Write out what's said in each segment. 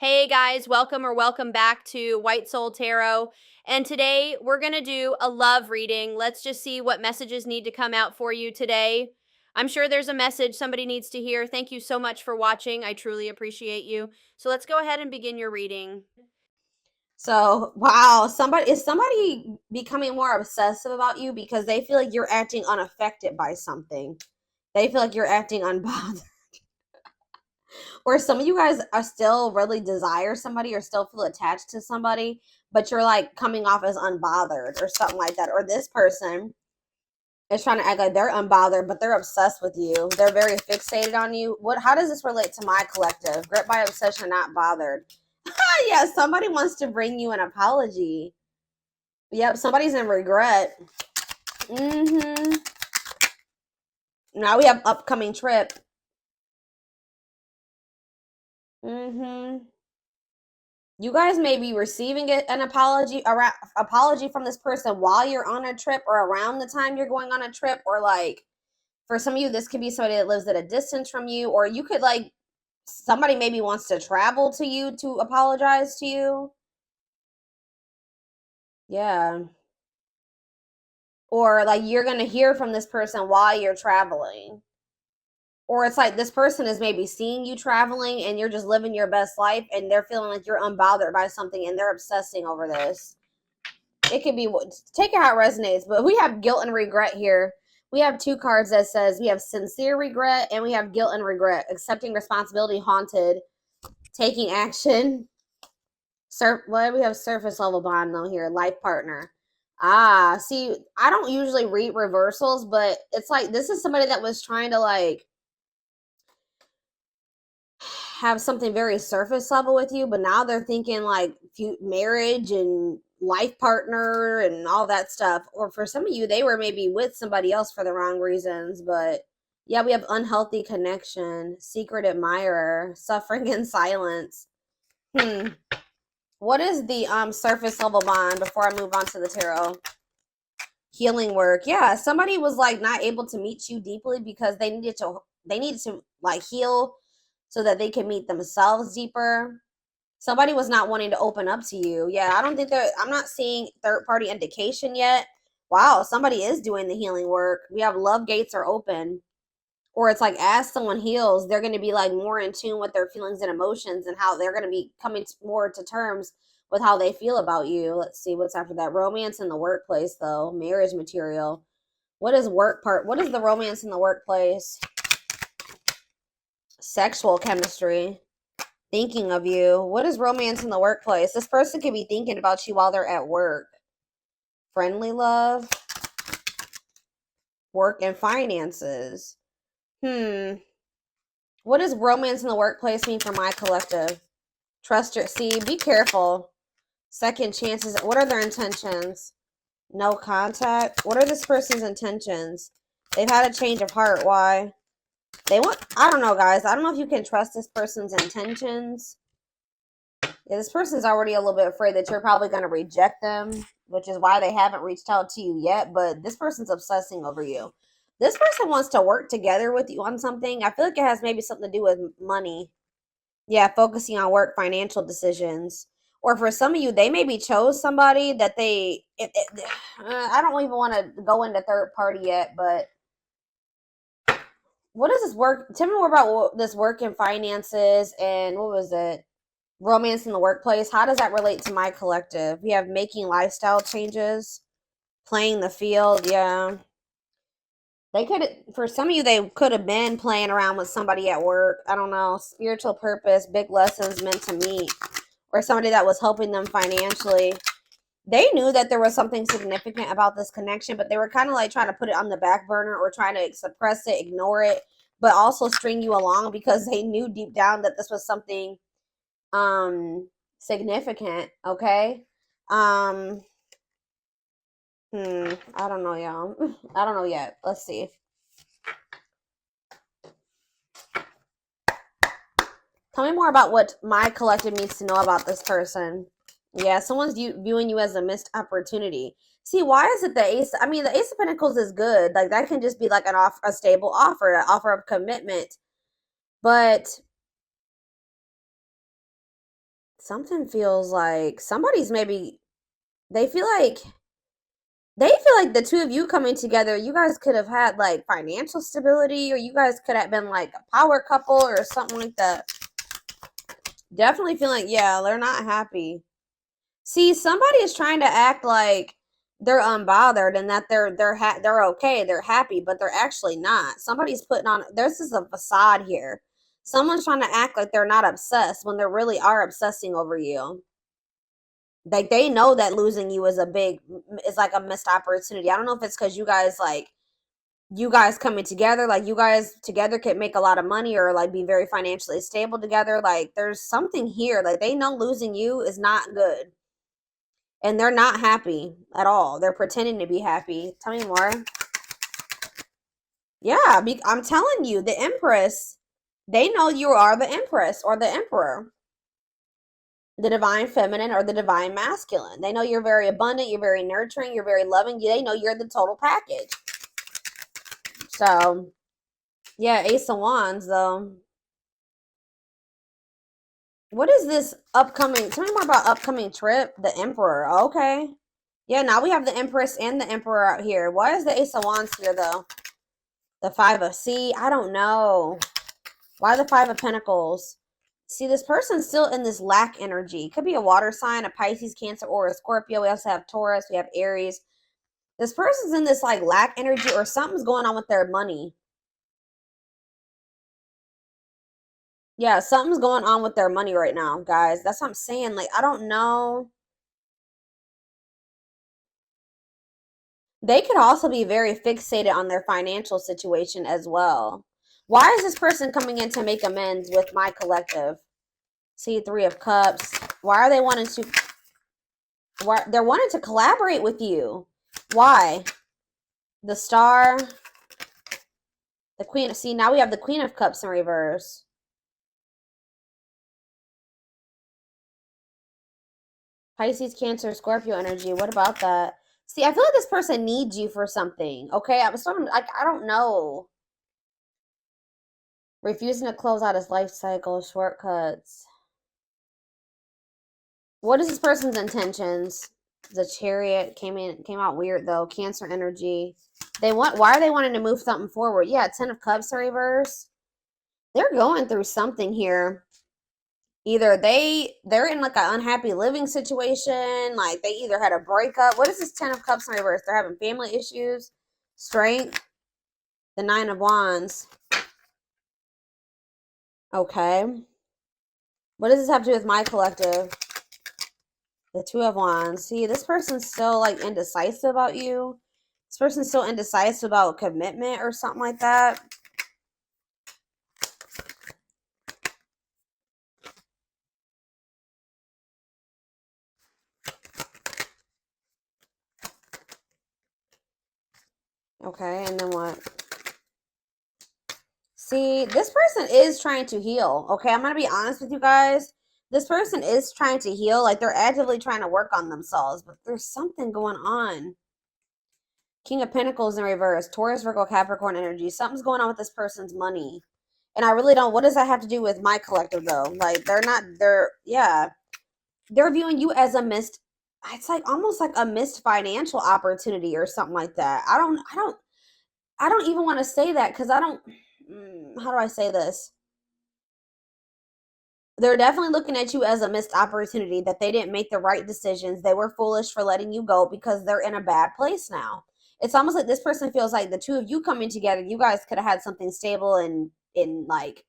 Hey guys, welcome back to White Soul Tarot. And today we're going to do a love reading. Let's just see what messages need to come out for you today. I'm sure there's a message somebody needs to hear. Thank you so much for watching. I truly appreciate you. So let's go ahead and begin your reading. So, wow, is somebody becoming more obsessive about you because they feel like you're acting unaffected by something. They feel like you're acting unbothered. Or some of you guys are still really desire somebody or still feel attached to somebody, but you're like coming off as unbothered or something like that. Or this person is trying to act like they're unbothered, but they're obsessed with you. They're very fixated on you. How does this relate to my collective? Gripped by obsession, not bothered. Yeah, somebody wants to bring you an apology. Yep, somebody's in regret. Now we have upcoming trip. You guys may be receiving an apology from this person while you're on a trip or around the time you're going on a trip, or like for some of you this could be somebody that lives at a distance from you, or you could like somebody maybe wants to travel to you to apologize to you. Yeah. Or like you're going to hear from this person while you're traveling. Or it's like this person is maybe seeing you traveling and you're just living your best life and they're feeling like you're unbothered by something and they're obsessing over this. It could be, take it how it resonates, but we have guilt and regret here. We have two cards that says we have sincere regret and we have guilt and regret, accepting responsibility, haunted, taking action. What do we have? Surface level bond though here, life partner. See, I don't usually read reversals, but it's like this is somebody that was trying to like have something very surface level with you, but now they're thinking like marriage and life partner and all that stuff. Or for some of you, they were maybe with somebody else for the wrong reasons. But yeah, we have unhealthy connection, secret admirer, suffering in silence. What is the surface level bond before I move on to the tarot? Healing work. Yeah, somebody was like not able to meet you deeply because they needed to like heal so that they can meet themselves deeper. Somebody was not wanting to open up to you. Yeah, I don't think that I'm not seeing third party indication yet. Wow, somebody is doing the healing work. We have love gates are open. Or it's like as someone heals, they're going to be like more in tune with their feelings and emotions and how they're going to be coming more to terms with how they feel about you. Let's see what's after that. Romance in the workplace though, marriage material. What is what is the romance in the workplace? Sexual chemistry. Thinking of you. What is romance in the workplace? This person could be thinking about you while they're at work. Friendly love. Work and finances. What does romance in the workplace mean for my collective? Trust your, see, be careful. Second chances. What are their intentions? No contact. What are this person's intentions? They've had a change of heart. Why? They want, I don't know, guys. I don't know if you can trust this person's intentions. Yeah, this person's already a little bit afraid that you're probably going to reject them, which is why they haven't reached out to you yet. But this person's obsessing over you. This person wants to work together with you on something. I feel like it has maybe something to do with money. Yeah, focusing on work, financial decisions. Or for some of you, they maybe chose somebody that I don't even want to go into third party yet, but what is this work? Tell me more about this work and finances and what was it? Romance in the workplace. How does that relate to my collective? We have making lifestyle changes, playing the field. Yeah. They could, for some of you, they could have been playing around with somebody at work. I don't know. Spiritual purpose, big lessons meant to meet, or somebody that was helping them financially. They knew that there was something significant about this connection, but they were kind of like trying to put it on the back burner or trying to suppress it, ignore it, but also string you along because they knew deep down that this was something significant. Okay. um I don't know, y'all. I don't know yet. Let's see. Tell me more about what my collective needs to know about this person. Yeah, someone's viewing you as a missed opportunity. See, why is it the ace? I mean, the ace of pentacles is good. Like that can just be like a stable offer, an offer of commitment. But Something feels like somebody's maybe, they feel like, they feel like the two of you coming together, you guys could have had like financial stability, or you guys could have been like a power couple or something like that. Definitely feel like, yeah, they're not happy. See, somebody is trying to act like they're unbothered and that they're okay, they're happy, but they're actually not. Somebody's putting on, this is a facade here. Someone's trying to act like they're not obsessed when they really are obsessing over you. Like they know that losing you is like a missed opportunity. I don't know if it's because you guys coming together, like you guys together can make a lot of money or like be very financially stable together. Like there's something here. Like they know losing you is not good. And they're not happy at all. They're pretending to be happy. Tell me more. Yeah, I'm telling you, the Empress, they know you are the Empress or the Emperor, the divine feminine or the divine masculine. They know you're very abundant, you're very nurturing, you're very loving. They know you're the total package. So, yeah, Ace of Wands, though. What is this upcoming? Tell me more about upcoming trip. The Emperor. Okay. Yeah, now we have the Empress and the Emperor out here. Why is the Ace of Wands here, though? The Five of, see, I don't know. Why the Five of Pentacles? See, this person's still in this lack energy. Could be a water sign, a Pisces, Cancer, or a Scorpio. We also have Taurus. We have Aries. This person's in this like lack energy, or something's going on with their money. Yeah, something's going on with their money right now, guys. That's what I'm saying. Like, I don't know. They could also be very fixated on their financial situation as well. Why is this person coming in to make amends with my collective? See, Three of Cups. Why are they wanting to? Why they're wanting to collaborate with you? Why? The Star, the Queen. See, now we have the Queen of Cups in reverse. Pisces, Cancer, Scorpio energy. What about that? See, I feel like this person needs you for something. Okay, I was sort of like, I don't know. Refusing to close out his life cycle, shortcuts. What is this person's intentions? The Chariot came out weird though. Cancer energy. Why are they wanting to move something forward? Yeah, Ten of Cups in reverse. They're going through something here. Either they're in like an unhappy living situation, like they either had a breakup. What is this Ten of Cups in reverse? They're having family issues. Strength. The Nine of Wands. Okay. What does this have to do with my collective? The Two of Wands. See, this person's still like indecisive about you. This person's still indecisive about commitment or something like that. Okay, and then what? See, this person is trying to heal. Okay, I'm going to be honest with you guys. This person is trying to heal. Like, they're actively trying to work on themselves. But there's something going on. King of Pentacles in reverse. Taurus, Virgo, Capricorn energy. Something's going on with this person's money. And I really don't. What does that have to do with my collective, though? Like, yeah. They're viewing you as a missed, it's like almost like a missed financial opportunity or something like that. I don't even want to say that because I don't, how do I say this? They're definitely looking at you as a missed opportunity, that they didn't make the right decisions. They were foolish for letting you go because they're in a bad place now. It's almost like this person feels like the two of you coming together, you guys could have had something stable and in like,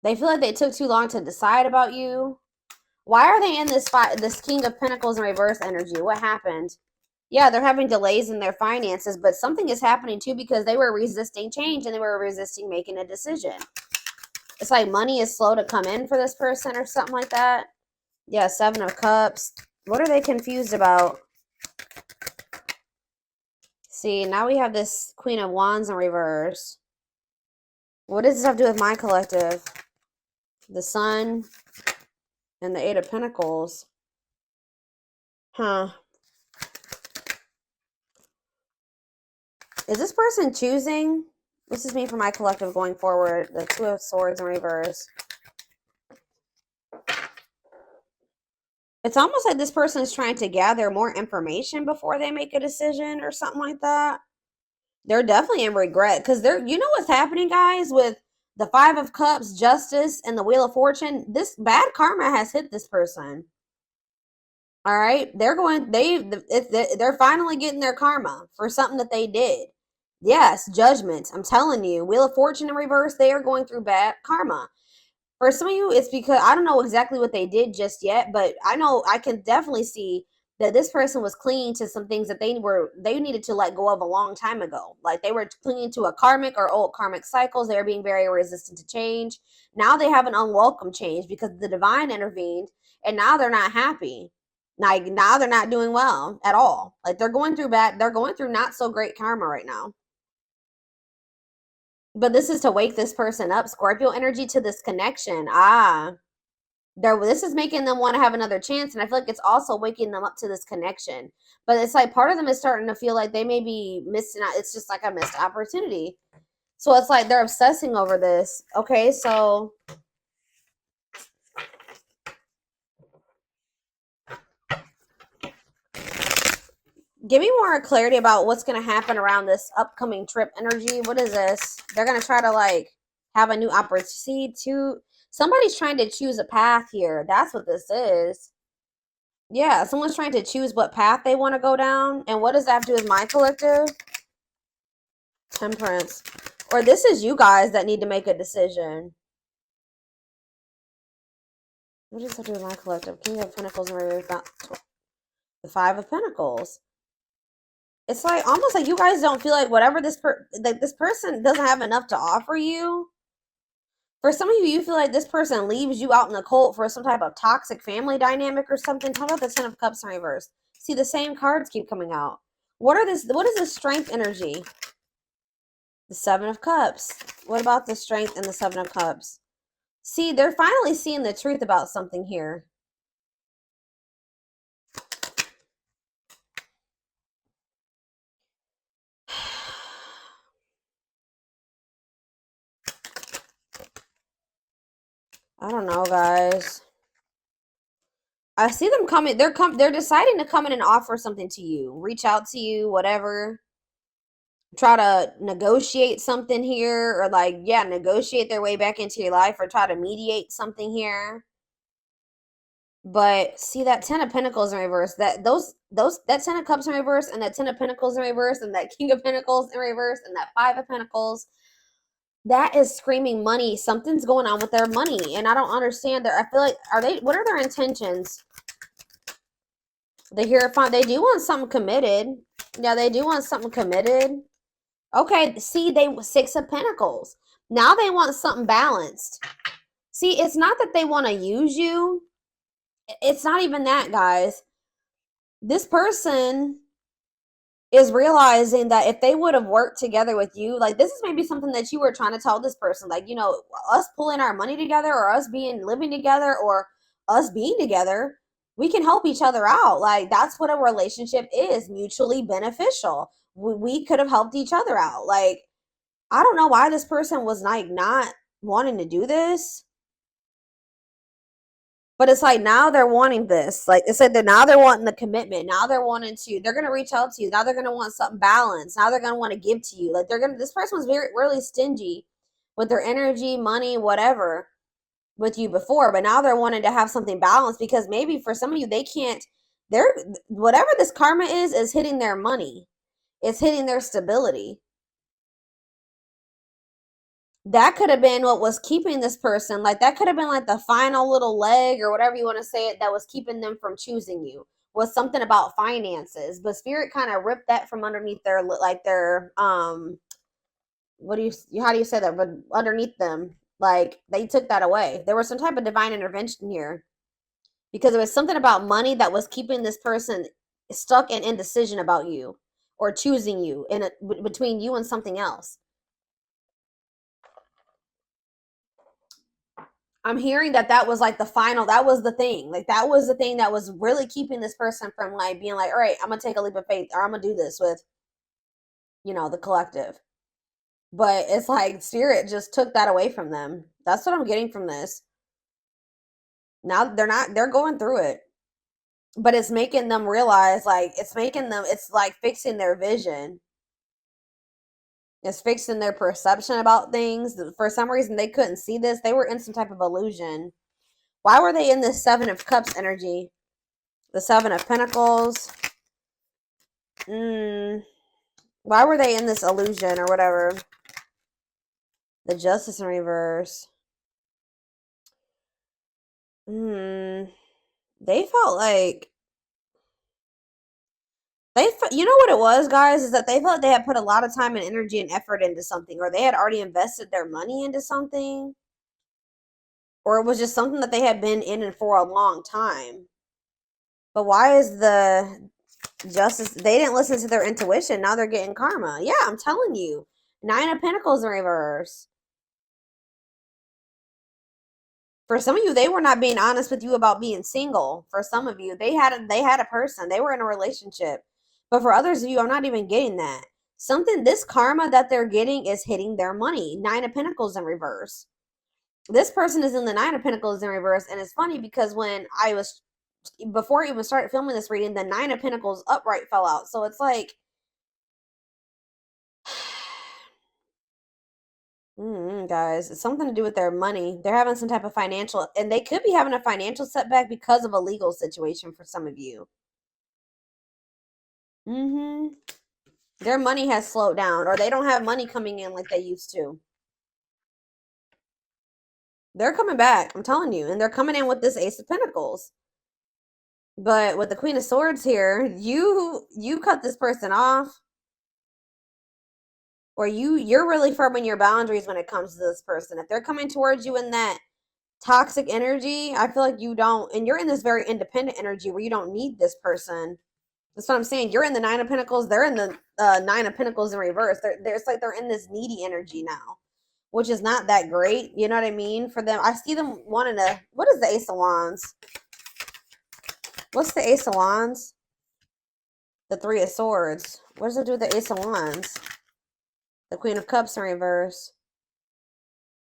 they feel like they took too long to decide about you. Why are they in this King of Pentacles in reverse energy? What happened? Yeah, they're having delays in their finances, but something is happening too because they were resisting change and they were resisting making a decision. It's like money is slow to come in for this person or something like that. Yeah, Seven of Cups. What are they confused about? See, now we have this Queen of Wands in reverse. What does this have to do with my collective? The Sun and the Eight of Pentacles. Huh. Is this person choosing? This is me for my collective going forward. The Two of Swords in reverse. It's almost like this person is trying to gather more information before they make a decision or something like that. They're definitely in regret because you know what's happening, guys, with the Five of Cups, Justice, and the Wheel of Fortune. This bad karma has hit this person. All right, they're finally getting their karma for something that they did. Yes, judgment. I'm telling you, Wheel of Fortune in reverse. They are going through bad karma. For some of you, it's because I don't know exactly what they did just yet, but I know I can definitely see that this person was clinging to some things that they needed to let go of a long time ago. Like they were clinging to a karmic or old karmic cycles. They were being very resistant to change. Now they have an unwelcome change because the divine intervened, and now they're not happy. Like now they're not doing well at all. Like they're going through not so great karma right now. But this is to wake this person up, Scorpio energy, to this connection. This is making them want to have another chance, and I feel like it's also waking them up to this connection. But it's like part of them is starting to feel like they may be missing out. It's just like a missed opportunity. So it's like they're obsessing over this. Okay, so give me more clarity about what's going to happen around this upcoming trip energy. What is this? They're going to try to like have a new opportunity to. Somebody's trying to choose a path here. That's what this is. Yeah, someone's trying to choose what path they want to go down. And what does that have to do with my collective? Temperance. Or this is you guys that need to make a decision. What does that do with my collective? King of Pentacles and the Five of Pentacles. It's like almost like you guys don't feel like whatever this person doesn't have enough to offer you. For some of you, you feel like this person leaves you out in the cold for some type of toxic family dynamic or something. Talk about the Ten of Cups in reverse. See, the same cards keep coming out. What is this strength energy? The Seven of Cups. What about the strength and the Seven of Cups? See, they're finally seeing the truth about something here. I don't know, guys. I see them coming. They're deciding to come in and offer something to you. Reach out to you, whatever. Try to negotiate something here, or like, yeah, negotiate their way back into your life, or try to mediate something here. But see that Ten of Pentacles in reverse, that Ten of Cups in reverse, and that Ten of Pentacles in reverse, and that King of Pentacles in reverse, and that Five of Pentacles, that is screaming money. Something's going on with their money, and I don't understand. I feel like what are their intentions? They do want something committed. Yeah, they do want something committed. Okay, see, Six of Pentacles. Now they want something balanced. See, it's not that they want to use you. It's not even that, guys. This person is realizing that if they would have worked together with you, like this is maybe something that you were trying to tell this person, like, you know, us pulling our money together, or us living together, or us being together, we can help each other out. Like that's what a relationship is, mutually beneficial. We could have helped each other out. Like I don't know why this person was like not wanting to do this. But it's like now they're wanting this. Like it's like now they're wanting the commitment. Now they're gonna reach out to you. Now they're gonna want something balanced. Now they're gonna want to give to you. Like this person was really stingy with their energy, money, whatever with you before. But now they're wanting to have something balanced because maybe for some of you, whatever this karma is hitting their money. It's hitting their stability. That could have been what was keeping this person, like that could have been like the final little leg or whatever you want to say it, that was keeping them from choosing you, was something about finances. But spirit kind of ripped that from underneath their how do you say that, but underneath them, like they took that away. There was some type of divine intervention here because it was something about money that was keeping this person stuck in indecision about you or choosing you between you and something else. I'm hearing that was like that was the thing. Like that was the thing that was really keeping this person from like being like, all right, I'm going to take a leap of faith, or I'm going to do this with, the collective. But it's like spirit just took that away from them. That's what I'm getting from this. Now they're going through it. But it's making them realize, like, it's like fixing their vision. It's fixing their perception about things. For some reason, they couldn't see this. They were in some type of illusion. Why were they in this Seven of Cups energy? The Seven of Pentacles. Why were they in this illusion or whatever? The Justice in reverse. They felt like you know what it was, guys, is that they felt they had put a lot of time and energy and effort into something, or they had already invested their money into something, or it was just something that they had been in it for a long time. But why is the Justice? They didn't listen to their intuition. Now they're getting karma. Yeah, I'm telling you. Nine of Pentacles in reverse. For some of you, they were not being honest with you about being single. For some of you, they had a person. They were in a relationship. But for others of you, I'm not even getting that. This karma that they're getting is hitting their money. Nine of Pentacles in reverse. This person is in the Nine of Pentacles in reverse. And it's funny because before I even started filming this reading, the Nine of Pentacles upright fell out. So it's like, guys, it's something to do with their money. They're having some type of financial, and they could be having a financial setback because of a legal situation for some of you. Their money has slowed down, or they don't have money coming in like they used to. They're coming back, I'm telling you, and they're coming in with this Ace of Pentacles. But with the Queen of Swords here, you cut this person off, or you're really firm in your boundaries when it comes to this person. If they're coming towards you in that toxic energy, I feel like you don't, and you're in this very independent energy where you don't need this person. That's what I'm saying. You're in the Nine of Pentacles. They're in the Nine of Pentacles in reverse. It's like they're in this needy energy now, which is not that great. You know what I mean? For them, I see them wanting to. What is the Ace of Wands? What's the Ace of Wands? The Three of Swords. What does it do with the Ace of Wands? The Queen of Cups in reverse.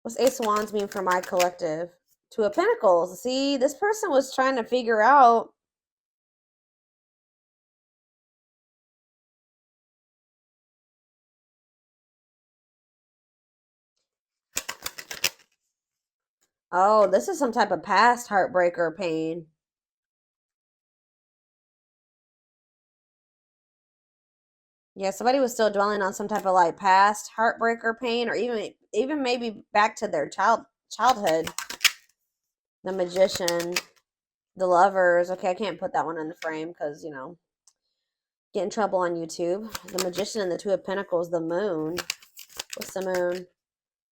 What's Ace of Wands mean for my collective? Two of Pentacles. See, this person was trying to figure out. Oh, this is some type of past heartbreak or pain. Yeah, somebody was still dwelling on some type of like past heartbreak or pain, or even maybe back to their childhood. The Magician, the Lovers. Okay, I can't put that one in the frame because, get in trouble on YouTube. The Magician and the Two of Pentacles, the Moon. What's the Moon?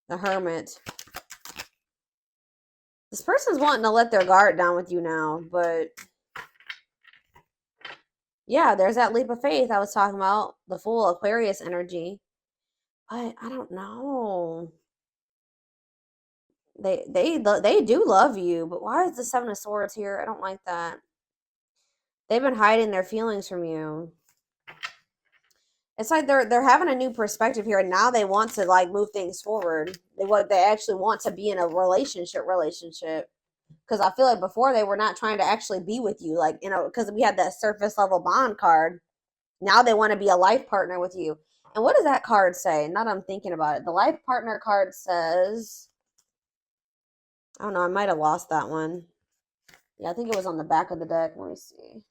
The Hermit. This person's wanting to let their guard down with you now, but yeah, there's that leap of faith I was talking about, the full Aquarius energy. But I don't know. They do love you, but why is the Seven of Swords here? I don't like that. They've been hiding their feelings from you. It's like they're having a new perspective here, and now they want to like move things forward. They actually want to be in a relationship. Because I feel like before they were not trying to actually be with you, like, because we had that surface level bond card. Now they want to be a life partner with you. And what does that card say? Now that I'm thinking about it, the life partner card says, I don't know, I might have lost that one. Yeah, I think it was on the back of the deck. Let me see.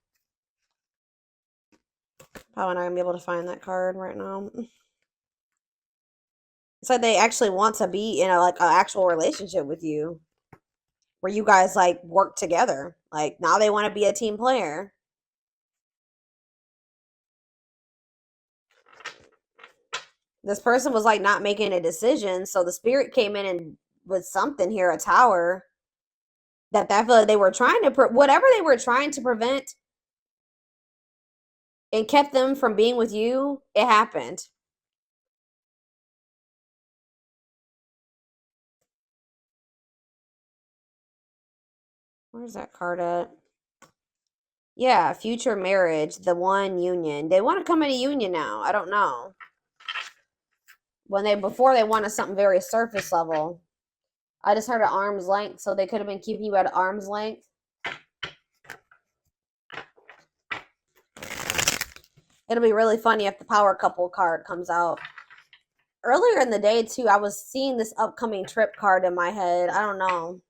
Probably not gonna be able to find that card right now. It's like they actually want to be in an actual relationship with you, where you guys like work together. Like now they want to be a team player. This person was like not making a decision, so the spirit came in and with something here, a Tower. That felt like they were trying to whatever they were trying to prevent and kept them from being with you, it happened. Where's that card at? Yeah, future marriage, the one union. They want to come in a union now. I don't know. Before they wanted something very surface level. I just heard at arm's length, so they could have been keeping you at arm's length. It'll be really funny if the power couple card comes out. Earlier in the day, too, I was seeing this upcoming trip card in my head. I don't know.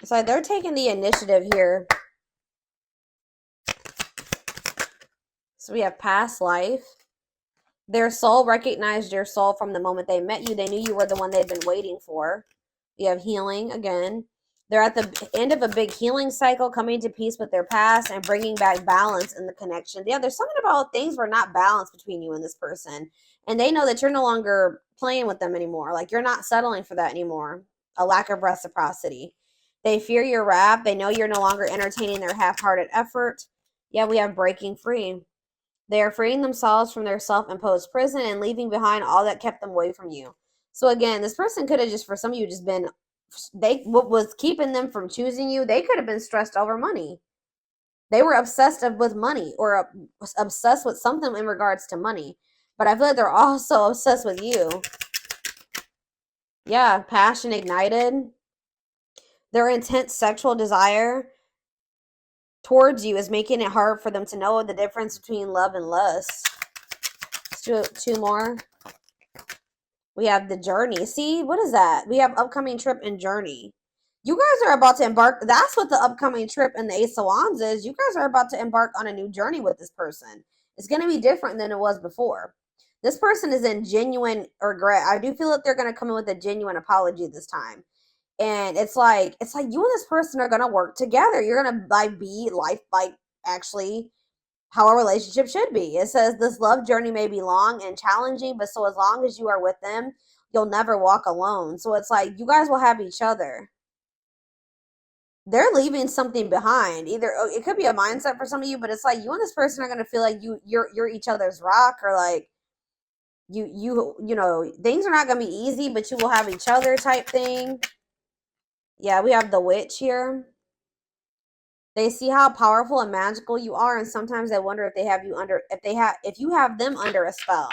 It's like they're taking the initiative here. So we have past life. Their soul recognized your soul from the moment they met you. They knew you were the one they'd been waiting for. You have healing again. They're at the end of a big healing cycle, coming to peace with their past and bringing back balance in the connection. Yeah, there's something about things were not balanced between you and this person. And they know that you're no longer playing with them anymore. Like, you're not settling for that anymore. A lack of reciprocity. They fear your wrath. They know you're no longer entertaining their half-hearted effort. Yeah, we have breaking free. They are freeing themselves from their self-imposed prison and leaving behind all that kept them away from you. So again, this person could have just, for some of you, just been, what was keeping them from choosing you, they could have been stressed over money. They were obsessed with money, or obsessed with something in regards to money. But I feel like they're also obsessed with you. Yeah, passion ignited. Their intense sexual desire towards you is making it hard for them to know the difference between love and lust. Two more. We have the journey. See, what is that? We have upcoming trip and journey. You guys are about to embark. That's what the upcoming trip and the Ace of Wands is. You guys are about to embark on a new journey with this person. It's going to be different than it was before. This person is in genuine regret. I do feel that they're going to come in with a genuine apology this time. And it's like you and this person are gonna work together. You're gonna be actually how a relationship should be. It says this love journey may be long and challenging, but so as long as you are with them, you'll never walk alone. So it's like you guys will have each other. They're leaving something behind. Either it could be a mindset for some of you, but it's like you and this person are gonna feel like you're each other's rock, or like you know, things are not gonna be easy, but you will have each other type thing. Yeah, we have the witch here. They see how powerful and magical you are, and sometimes they wonder if they have you under, if you have them under a spell.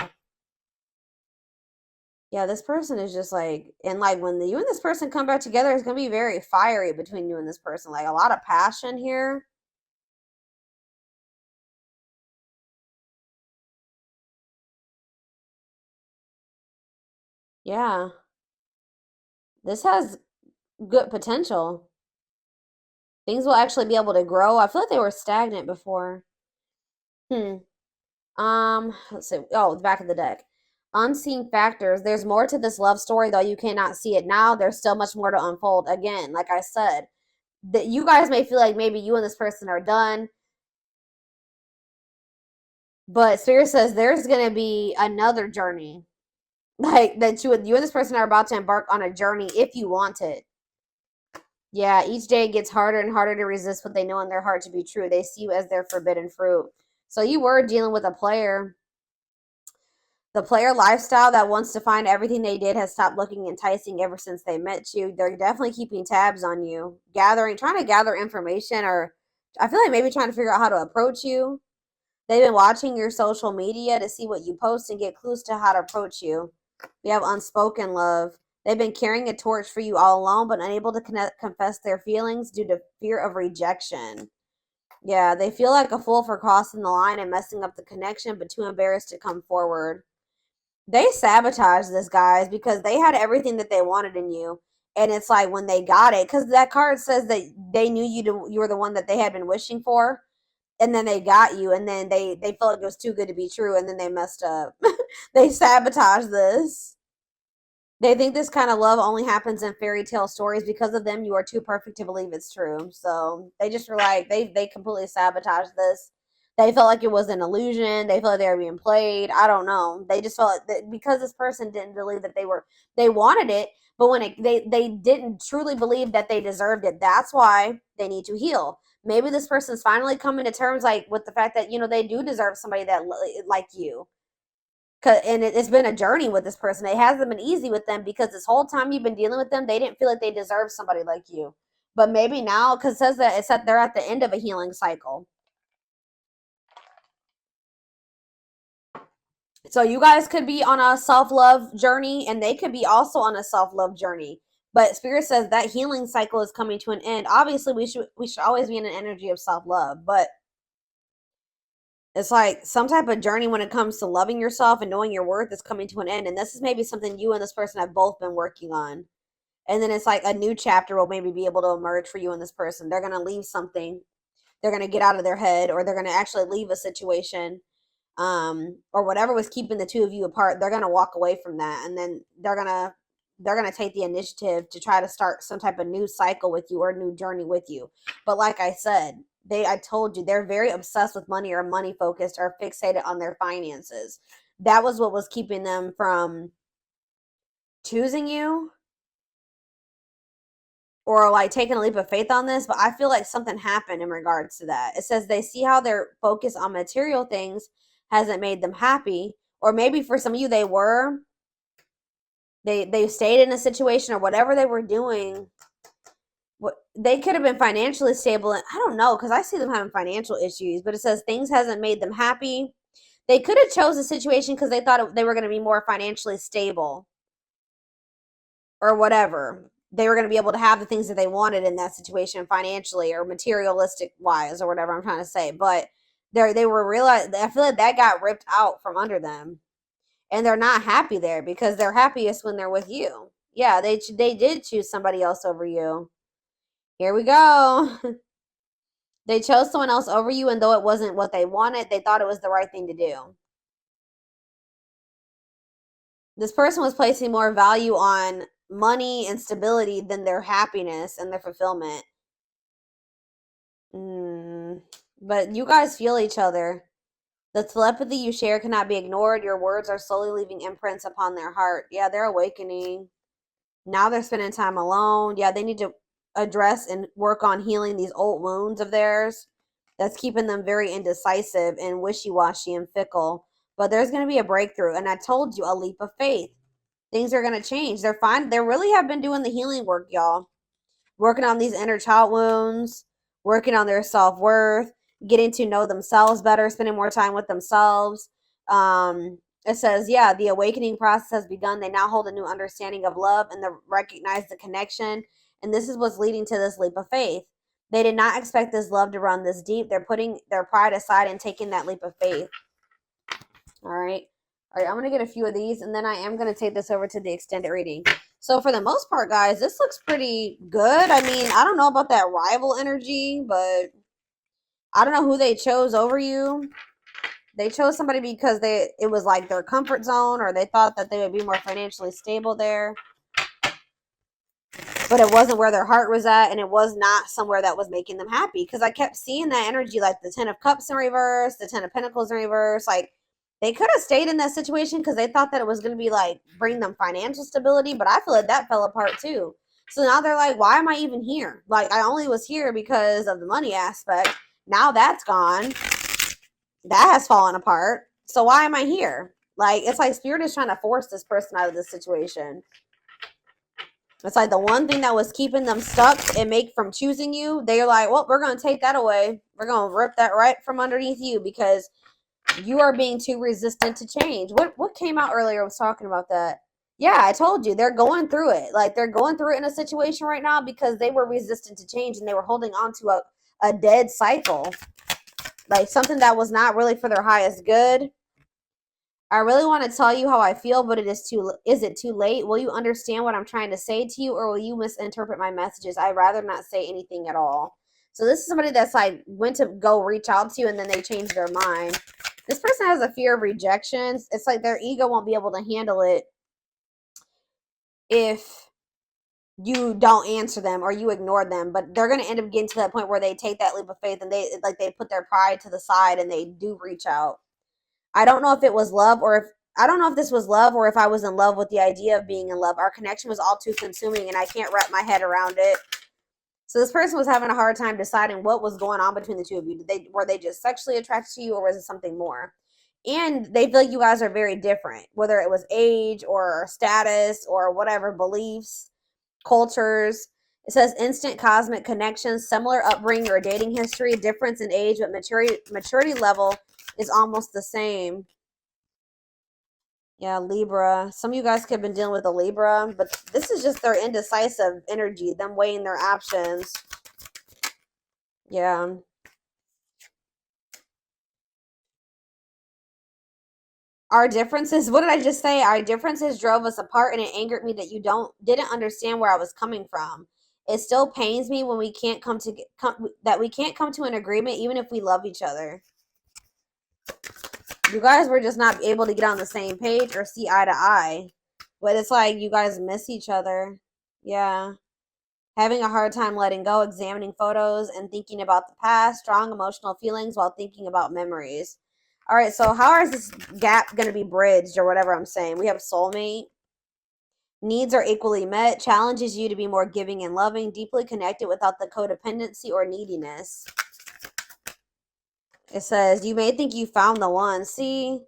Yeah, this person is just like, and like when you and this person come back together, it's gonna be very fiery between you and this person. Like a lot of passion here. Yeah, this has good potential. Things will actually be able to grow. I feel like they were stagnant before. Let's see. Oh, the back of the deck. Unseen factors. There's more to this love story, though you cannot see it now. There's still much more to unfold. Again, like I said, that you guys may feel like maybe you and this person are done, but Spirit says there's gonna be another journey. Like that you and this person are about to embark on a journey if you want it. Yeah, each day it gets harder and harder to resist what they know in their heart to be true. They see you as their forbidden fruit. So you were dealing with a player. The player lifestyle that wants to find everything they did has stopped looking enticing ever since they met you. They're definitely keeping tabs on you, trying to gather information, or I feel like maybe trying to figure out how to approach you. They've been watching your social media to see what you post and get clues to how to approach you. We have unspoken love. They've been carrying a torch for you all alone, but unable to confess their feelings due to fear of rejection. Yeah, they feel like a fool for crossing the line and messing up the connection, but too embarrassed to come forward. They sabotaged this, guys, because they had everything that they wanted in you. And it's like when they got it, because that card says that they knew you were the one that they had been wishing for, and then they got you, and then they felt like it was too good to be true, and then they messed up. They sabotaged this. They think this kind of love only happens in fairy tale stories. Because of them, you are too perfect to believe it's true. So they just were like, they completely sabotaged this. They felt like it was an illusion. They felt like they were being played. I don't know. They just felt like that because this person didn't believe that they wanted it, but when they didn't truly believe that they deserved it. That's why they need to heal. Maybe this person's finally coming to terms like with the fact that, you know, they do deserve somebody that like you. And it's been a journey with this person. It hasn't been easy with them because this whole time you've been dealing with them, they didn't feel like they deserved somebody like you. But maybe now, because it says that they're at the end of a healing cycle. So you guys could be on a self-love journey, and they could be also on a self-love journey. But Spirit says that healing cycle is coming to an end. Obviously, we should always be in an energy of self-love, but it's like some type of journey when it comes to loving yourself and knowing your worth is coming to an end. And this is maybe something you and this person have both been working on. And then it's like a new chapter will maybe be able to emerge for you and this person. They're going to leave something. They're going to get out of their head, or they're going to actually leave a situation, or whatever was keeping the two of you apart. They're going to walk away from that. And then they're going to take the initiative to try to start some type of new cycle with you or a new journey with you. But like I said, I told you, they're very obsessed with money, or money focused, or fixated on their finances. That was what was keeping them from choosing you, or like taking a leap of faith on this. But I feel like something happened in regards to that. It says they see how their focus on material things hasn't made them happy, or maybe for some of you they stayed in a situation or whatever they were doing. They could have been financially stable. I don't know, because I see them having financial issues, but it says things hasn't made them happy. They could have chose a situation because they thought they were going to be more financially stable or whatever. They were going to be able to have the things that they wanted in that situation financially or materialistic wise or whatever I'm trying to say. But they were realized. I feel like that got ripped out from under them, and they're not happy there because they're happiest when they're with you. Yeah, they did choose somebody else over you. Here we go. They chose someone else over you, and though it wasn't what they wanted, they thought it was the right thing to do. This person was placing more value on money and stability than their happiness and their fulfillment. But you guys feel each other. The telepathy you share cannot be ignored. Your words are slowly leaving imprints upon their heart. Yeah, they're awakening. Now they're spending time alone. Yeah, they need to address and work on healing these old wounds of theirs that's keeping them very indecisive and wishy-washy and fickle. But there's going to be a breakthrough. And I told you, a leap of faith. Things are going to change. They're fine. They really have been doing the healing work, y'all. Working on these inner child wounds, working on their self-worth, getting to know themselves better, spending more time with themselves. It says, yeah, the awakening process has begun. They now hold a new understanding of love, and they recognize the connection. And this is what's leading to this leap of faith. They did not expect this love to run this deep. They're putting their pride aside and taking that leap of faith. All right. I'm going to get a few of these, and then I am going to take this over to the extended reading. So for the most part, guys, this looks pretty good. I mean, I don't know about that rival energy, but I don't know who they chose over you. They chose somebody because it was like their comfort zone, or they thought that they would be more financially stable there. But it wasn't where their heart was at, and it was not somewhere that was making them happy. Because I kept seeing that energy, like the 10 of Cups in reverse, the 10 of Pentacles in reverse. Like, they could have stayed in that situation because they thought that it was going to be like bring them financial stability, but I feel like that fell apart too. So now they're like, why am I even here? Like, I only was here because of the money aspect. Now that's gone. That has fallen apart. So why am I here? Like, it's like Spirit is trying to force this person out of this situation. It's like the one thing that was keeping them stuck and make from choosing you, they're like, well, we're going to take that away. We're going to rip that right from underneath you because you are being too resistant to change. What came out earlier was talking about that. Yeah, I told you, they're going through it. Like, they're going through it in a situation right now because they were resistant to change, and they were holding on to a dead cycle. Like, something that was not really for their highest good. I really want to tell you how I feel, but is it too late? Will you understand what I'm trying to say to you, or will you misinterpret my messages? I'd rather not say anything at all. So this is somebody that's like went to go reach out to you, and then they changed their mind. This person has a fear of rejections. It's like their ego won't be able to handle it if you don't answer them or you ignore them. But they're going to end up getting to that point where they take that leap of faith, and they put their pride to the side, and they do reach out. I don't know if it was love, I don't know if this was love, or if I was in love with the idea of being in love. Our connection was all too consuming, and I can't wrap my head around it. So this person was having a hard time deciding what was going on between the two of you. Were they just sexually attracted to you, or was it something more? And they feel like you guys are very different, whether it was age or status or whatever, beliefs, cultures. It says instant cosmic connections, similar upbringing or dating history, difference in age, but maturity level is almost the same. Yeah, Libra. Some of you guys could have been dealing with a Libra, but this is just their indecisive energy, them weighing their options. Yeah. Our differences, what did I just say? Our differences drove us apart, and it angered me that you didn't understand where I was coming from. It still pains me when we can't that we can't come to an agreement even if we love each other. You guys were just not able to get on the same page or see eye to eye. But it's like you guys miss each other. Yeah. Having a hard time letting go, examining photos and thinking about the past, strong emotional feelings while thinking about memories. All right, so how is this gap going to be bridged or whatever I'm saying? We have soulmate. Needs are equally met, challenges you to be more giving and loving, deeply connected without the codependency or neediness. It says, you may think you found the one, see,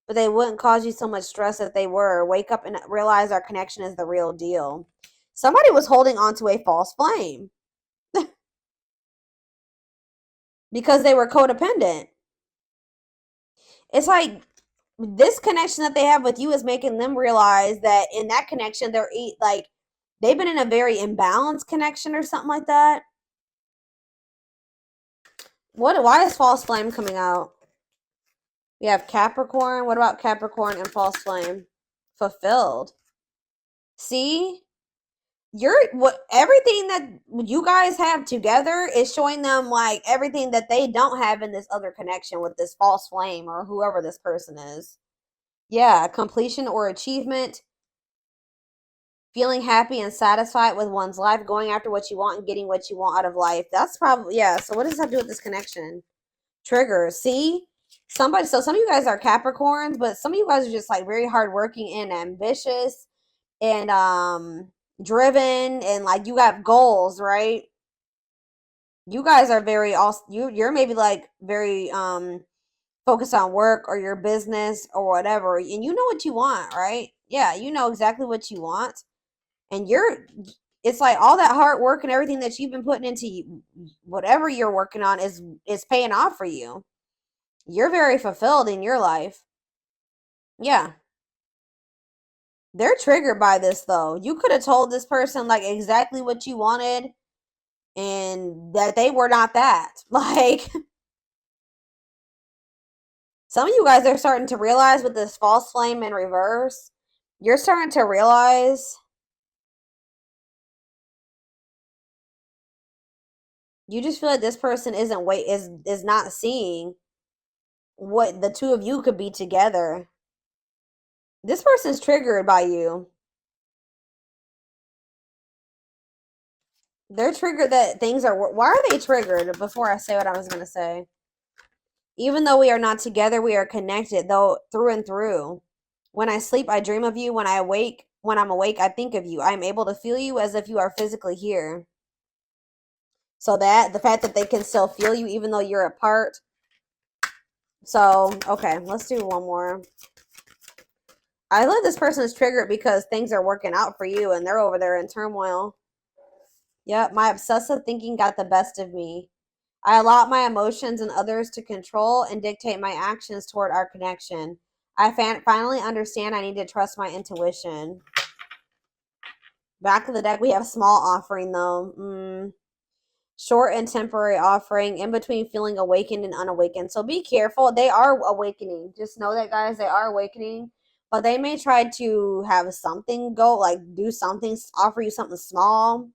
but they wouldn't cause you so much stress if they were. Wake up and realize our connection is the real deal. Somebody was holding on to a false flame because they were codependent. It's like this connection that they have with you is making them realize that in that connection, they're like they've been in a very imbalanced connection or something like that. Why is false flame coming out? We have Capricorn. What about Capricorn and false flame? Fulfilled. See? Everything that you guys have together is showing them like everything that they don't have in this other connection with this false flame or whoever this person is. Yeah, completion or achievement, feeling happy and satisfied with one's life, going after what you want and getting what you want out of life. That's probably, yeah. So what does that do with this connection? Triggers. See? Some of you guys are Capricorns, but some of you guys are just like very hardworking and ambitious and driven, and like you got goals, right? You guys are very also you're maybe like very focused on work or your business or whatever, and you know what you want, right? Yeah, you know exactly what you want, and it's like all that hard work and everything that you've been putting into whatever you're working on is paying off for you. You're very fulfilled in your life. Yeah. They're triggered by this though. You could have told this person like exactly what you wanted and that they were not that. Like some of you guys are starting to realize with this false flame in reverse, you're starting to realize you just feel like this person is not seeing what the two of you could be together. This person's triggered by you. They're triggered that things are. Why are they triggered? Before I say what I was going to say. Even though we are not together, we are connected, though, through and through. When I sleep, I dream of you. When I'm awake, I think of you. I am able to feel you as if you are physically here. So that the fact that they can still feel you even though you're apart. So, okay, let's do one more. I love this person is triggered because things are working out for you and they're over there in turmoil. Yep, my obsessive thinking got the best of me. I allowed my emotions and others to control and dictate my actions toward our connection. I finally understand I need to trust my intuition. Back of the deck, we have small offering, though. Short and temporary offering, in between feeling awakened and unawakened. So be careful. They are awakening. Just know that, guys, they are awakening. But they may try to have something go, like do something, offer you something small.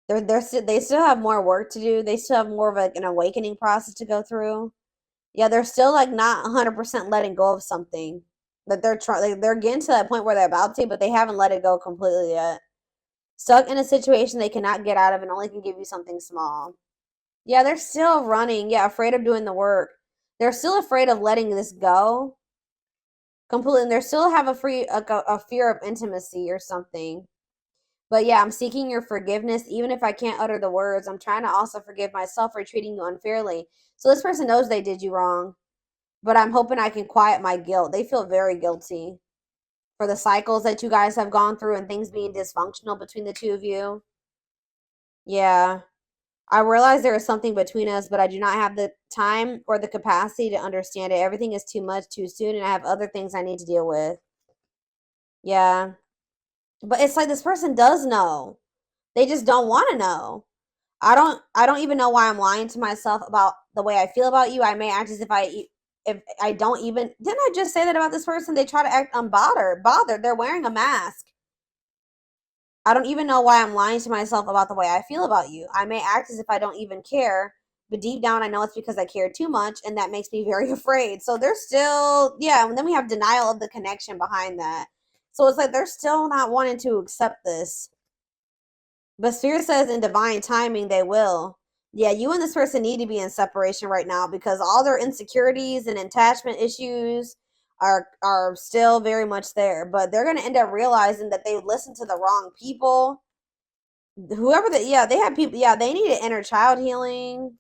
They still have more work to do. They still have more of like an awakening process to go through. Yeah, they're still like not 100% letting go of something that they're getting to that point where they're about to, but they haven't let it go completely yet. Stuck in a situation they cannot get out of and only can give you something small. Yeah, they're still running. Yeah, afraid of doing the work. They're still afraid of letting this go completely, and they still have a fear of intimacy or something. But yeah, I'm seeking your forgiveness, even if I can't utter the words. I'm trying to also forgive myself for treating you unfairly. So this person knows they did you wrong. but I'm hoping I can quiet my guilt. They feel very guilty for the cycles that you guys have gone through and things being dysfunctional between the two of you. Yeah. I realize there is something between us, but I do not have the time or the capacity to understand it. Everything is too much too soon, and I have other things I need to deal with. Yeah. But it's like this person does know. They just don't want to know. I don't even know why I'm lying to myself about the way I feel about you. I may act as if I don't even, didn't I just say that about this person? They try to act bothered. They're wearing a mask. I don't even know why I'm lying to myself about the way I feel about you. I may act as if I don't even care, but deep down I know it's because I care too much, and that makes me very afraid. So they're still, yeah, and then we have denial of the connection behind that. So it's like they're still not wanting to accept this. But Spirit says in divine timing they will. Yeah, you and this person need to be in separation right now because all their insecurities and attachment issues are still very much there. But they're gonna end up realizing that they listened to the wrong people. Whoever that, yeah, they have people, yeah, they need an inner child healing.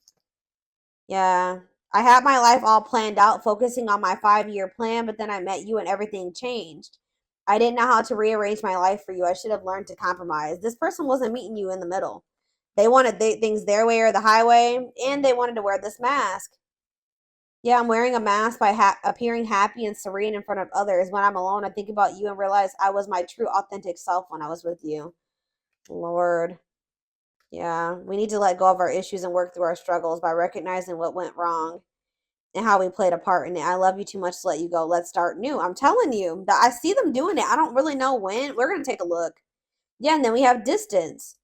Yeah. I had my life all planned out, focusing on my 5-year plan, but then I met you and everything changed. I didn't know how to rearrange my life for you. I should have learned to compromise. This person wasn't meeting you in the middle. They wanted things their way or the highway, and they wanted to wear this mask. Yeah, I'm wearing a mask by appearing happy and serene in front of others. When I'm alone, I think about you and realize I was my true, authentic self when I was with you. Lord. Yeah, we need to let go of our issues and work through our struggles by recognizing what went wrong and how we played a part in it. I love you too much to let you go. Let's start new. I'm telling you, that I see them doing it. I don't really know when. We're going to take a look. Yeah, and then we have distance.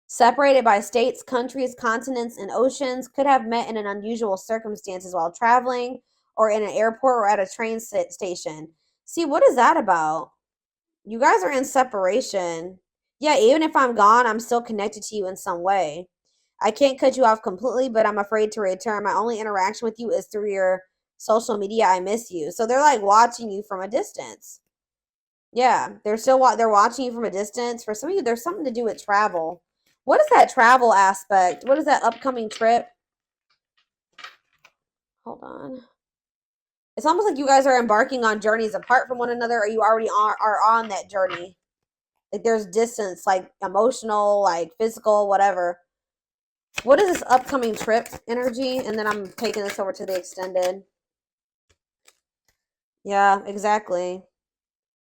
Separated by states, countries, continents, and oceans, could have met in an unusual circumstances while traveling or in an airport or at a train station. See, what is that about? You guys are in separation. Yeah, even if I'm gone, I'm still connected to you in some way. I can't cut you off completely, but I'm afraid to return. My only interaction with you is through your social media. I miss you. So they're like watching you from a distance. Yeah, they're watching you from a distance. For some of you, there's something to do with travel. What is that travel aspect? What is that upcoming trip? Hold on. It's almost like you guys are embarking on journeys apart from one another, or you already are on that journey. Like there's distance, like emotional, like physical, whatever. What is this upcoming trip energy? And then I'm taking this over to the extended. Yeah, exactly.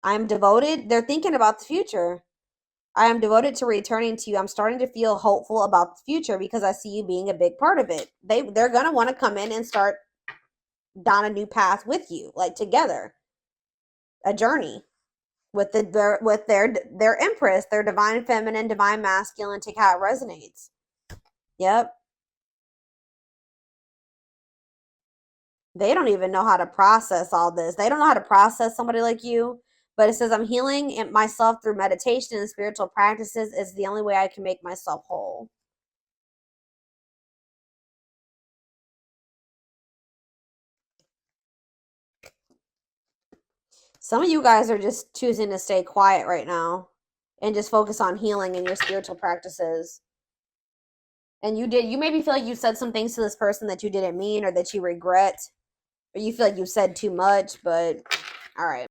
I'm devoted. They're thinking about the future. I am devoted to returning to you. I'm starting to feel hopeful about the future because I see you being a big part of it. They're gonna want to come in and start down a new path with you, like together, a journey with their Empress, their divine feminine, divine masculine. Take how it resonates. Yep. They don't even know how to process all this. They don't know how to process somebody like you. But it says, I'm healing myself through meditation and spiritual practices. It's the only way I can make myself whole. Some of you guys are just choosing to stay quiet right now and just focus on healing and your spiritual practices. And you maybe feel like you said some things to this person that you didn't mean or that you regret, or you feel like you said too much, but all right.